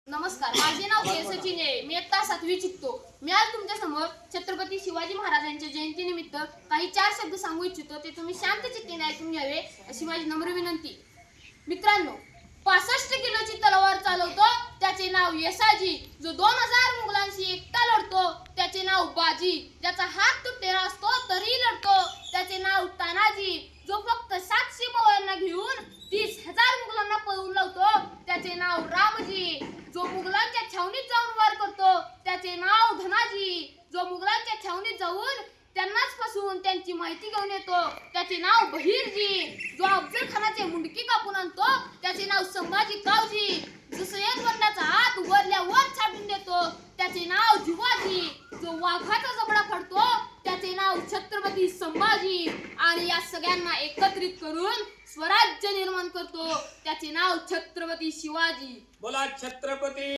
नमस्कार, माझे नाव सचिन आहे. मी इयत्ता 7वी शिकतो. मी आज तुमच्या समोर छत्रपती शिवाजी महाराजांच्या जयंतीनिमित्त काही 4 शब्द सांगू इच्छितो. ते तुम्ही शांत चित्ताने ऐकून घ्यावे अशी माझी नम्र विनंती. मित्रांनो, 65 किलोची तलवार चालवतो त्याचे नाव यसाजी. जो 2000 मुघलांशी एकटा लढतो त्याचे नाव बाजी. ज्याचा हात तुटलेला असतो तरी लढतो त्याचे नाव तानाजी. जो फक्त 700 पवारांना घेऊन 30,000 मुघलांना पळवून लावतो त्याचे नाव रामजी. जो मुघलांच्या छावणीत जाऊन वार करतो त्याचे नाव धनाजी. जो मुघलांच्या छावणीत जाऊन त्यांनाच फसवून त्यांची माहिती घेऊन येतो त्याचे नाव बहिरजी. जो अफजल खानाचे मुंडकी कापून आणतो त्याचे नाव संभाजी कावजी. जो सय्यद बंडाचा हात वरल्यावर छाटून देतो त्याचे नाव जिवाजी. जो वाघाचा जबडा फाडतो त्याचे नाव छत्रपती संभाजी. आणि या सगळ्यांना एकत्रित करून स्वराज्य निर्माण करतो त्याचे नाव छत्रपती शिवाजी. बोला छत्रपती